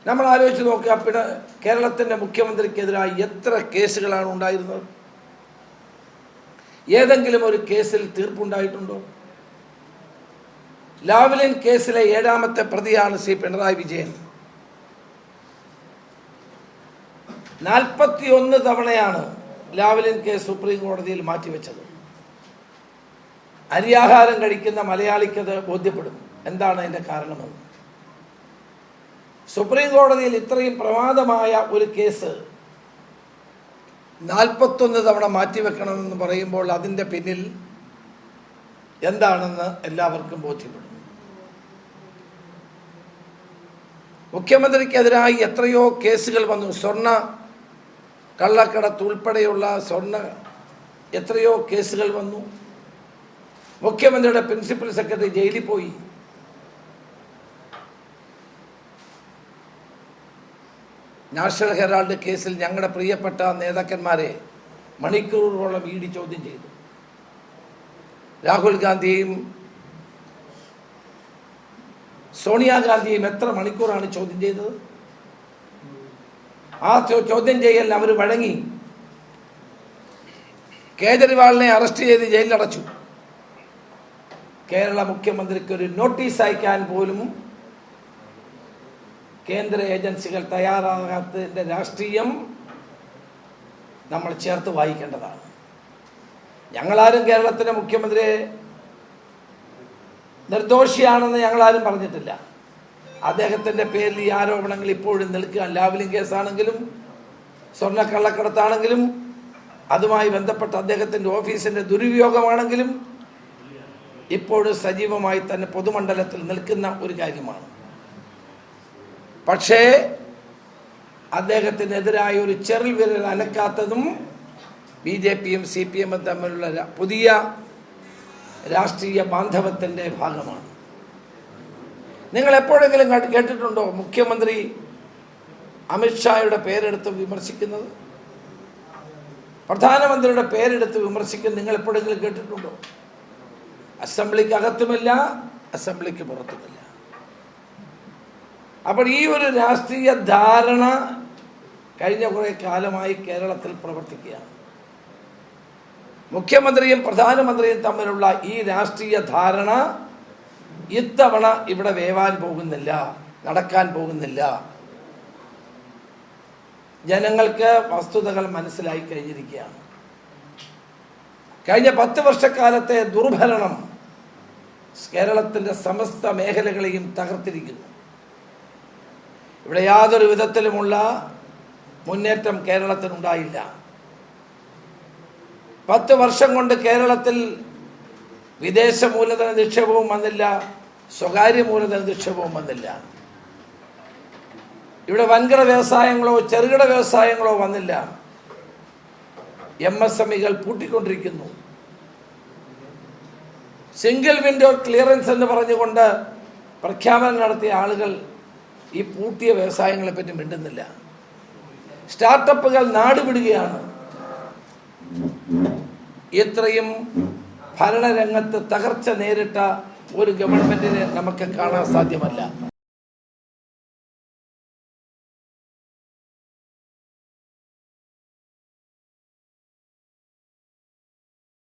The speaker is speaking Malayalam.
നമ്മൾ ആലോചിച്ച് നോക്കുക, പിന്നെ കേരളത്തിൻ്റെ മുഖ്യമന്ത്രിക്കെതിരായി എത്ര കേസുകളാണ് ഉണ്ടായിരുന്നത്? ഏതെങ്കിലും ഒരു കേസിൽ തീർപ്പുണ്ടായിട്ടുണ്ടോ? ലാവ്ലിൻ കേസിലെ 7ാമത്തെ പ്രതിയാണ് ശ്രീ പിണറായി വിജയൻ. 41 തവണയാണ് ലാവ്ലിൻ കേസ് സുപ്രീം കോടതിയിൽ മാറ്റിവെച്ചത്. അരിയാഹാരം കഴിക്കുന്ന മലയാളിക്കത് ബോധ്യപ്പെടും എന്താണ് അതിൻ്റെ കാരണമെന്ന്. സുപ്രീം കോടതിയിൽ ഇത്രയും പ്രമാദമായ ഒരു കേസ് 41 തവണ മാറ്റിവെക്കണമെന്ന് പറയുമ്പോൾ അതിൻ്റെ പിന്നിൽ എന്താണെന്ന് എല്ലാവർക്കും ബോധ്യപ്പെടും. മുഖ്യമന്ത്രിക്കെതിരായി എത്രയോ കേസുകൾ വന്നു. സ്വർണ്ണ കള്ളക്കടത്ത് ഉൾപ്പെടെയുള്ള എത്രയോ കേസുകൾ വന്നു. മുഖ്യമന്ത്രിയുടെ പ്രിൻസിപ്പൽ സെക്രട്ടറി ജയിലിൽ പോയി. നാഷണൽ ഹെറാൾഡ് കേസിൽ ഞങ്ങളുടെ പ്രിയപ്പെട്ട നേതാക്കന്മാരെ മണിക്കൂറുകളോളം ഇഡി ചോദ്യം ചെയ്തു. രാഹുൽ ഗാന്ധിയും സോണിയാഗാന്ധിയും എത്ര മണിക്കൂറാണ് ചോദ്യം ചെയ്തത്? ആ ചോദ്യം ചെയ്യൽ അവർ വഴങ്ങി. കേജ്രിവാളിനെ അറസ്റ്റ് ചെയ്ത് ജയിലിലടച്ചു. കേരള മുഖ്യമന്ത്രിക്ക് ഒരു നോട്ടീസ് അയക്കാൻ പോലും കേന്ദ്ര ഏജൻസികൾ തയ്യാറാകാത്തതിൻ്റെ രാഷ്ട്രീയം നമ്മൾ ചേർത്ത് വായിക്കേണ്ടതാണ്. ഞങ്ങളാരും കേരളത്തിൻ്റെ മുഖ്യമന്ത്രിയെ നിർദോഷിയാണെന്ന് ഞങ്ങളാരും പറഞ്ഞിട്ടില്ല. അദ്ദേഹത്തിൻ്റെ പേരിൽ ഈ ആരോപണങ്ങൾ ഇപ്പോഴും നിൽക്കുക. ലാവ്ലിൻ കേസാണെങ്കിലും സ്വർണ്ണക്കള്ളക്കടത്താണെങ്കിലും അതുമായി ബന്ധപ്പെട്ട അദ്ദേഹത്തിൻ്റെ ഓഫീസിൻ്റെ ദുരുപയോഗമാണെങ്കിലും ഇപ്പോഴും സജീവമായി തന്നെ പൊതുമണ്ഡലത്തിൽ നിൽക്കുന്ന ഒരു കാര്യമാണ്. പക്ഷേ അദ്ദേഹത്തിനെതിരായ ഒരു ചെറിയ വിരൽ അനക്കാത്തതും BJPയും CPMും തമ്മിലുള്ള പുതിയ രാഷ്ട്രീയ ബാന്ധവത്തിൻ്റെ ഭാഗമാണ്. നിങ്ങൾ എപ്പോഴെങ്കിലും കേട്ടിട്ടുണ്ടോ മുഖ്യമന്ത്രി അമിത്ഷായുടെ പേരെടുത്ത് വിമർശിക്കുന്നത്? പ്രധാനമന്ത്രിയുടെ പേരെടുത്ത് വിമർശിക്കുന്നത് നിങ്ങൾ എപ്പോഴെങ്കിലും കേട്ടിട്ടുണ്ടോ? അസംബ്ലിക്ക് അകത്തുമില്ല, അസംബ്ലിക്ക് പുറത്തുമില്ല. അപ്പോൾ ഈ ഒരു രാഷ്ട്രീയ ധാരണ കഴിഞ്ഞ കുറേ കാലമായി കേരളത്തിൽ പ്രവർത്തിക്കുകയാണ്. മുഖ്യമന്ത്രിയും പ്രധാനമന്ത്രിയും തമ്മിലുള്ള ഈ രാഷ്ട്രീയ ധാരണ ഇത്തവണ ഇവിടെ വേവാൻ പോകുന്നില്ല, നടക്കാൻ പോകുന്നില്ല. ജനങ്ങൾക്ക് വസ്തുതകൾ മനസ്സിലായി കഴിഞ്ഞിരിക്കുകയാണ്. കഴിഞ്ഞ 10 വർഷക്കാലത്തെ ദുർഭരണം കേരളത്തിൻ്റെ സമസ്ത മേഖലകളെയും തകർത്തിരിക്കുന്നു. ഇവിടെ യാതൊരു വിധത്തിലുമുള്ള മുന്നേറ്റം കേരളത്തിനുണ്ടായില്ല. 10 വർഷം കൊണ്ട് കേരളത്തിൽ വിദേശ മൂലധന നിക്ഷേപവും വന്നില്ല, സ്വകാര്യ മൂലധന നിക്ഷേപവും വന്നില്ല. ഇവിടെ വൻകിട വ്യവസായങ്ങളോ ചെറുകിട വ്യവസായങ്ങളോ വന്നില്ല. MSMEകൾ പൂട്ടിക്കൊണ്ടിരിക്കുന്നു. സിംഗിൾ വിൻഡോ ക്ലിയറൻസ് എന്ന് പറഞ്ഞുകൊണ്ട് പ്രഖ്യാപനം നടത്തിയ ആളുകൾ ഈ പൂട്ടിയ വ്യവസായങ്ങളെ പറ്റി മിണ്ടുന്നില്ല. സ്റ്റാർട്ടപ്പുകൾ നാടുവിടുകയാണ്. ഇത്രയും ഭരണരംഗത്ത് തകർച്ച നേരിട്ട ഒരു ഗവൺമെന്റിനെ നമുക്ക് കാണാൻ സാധ്യമല്ല.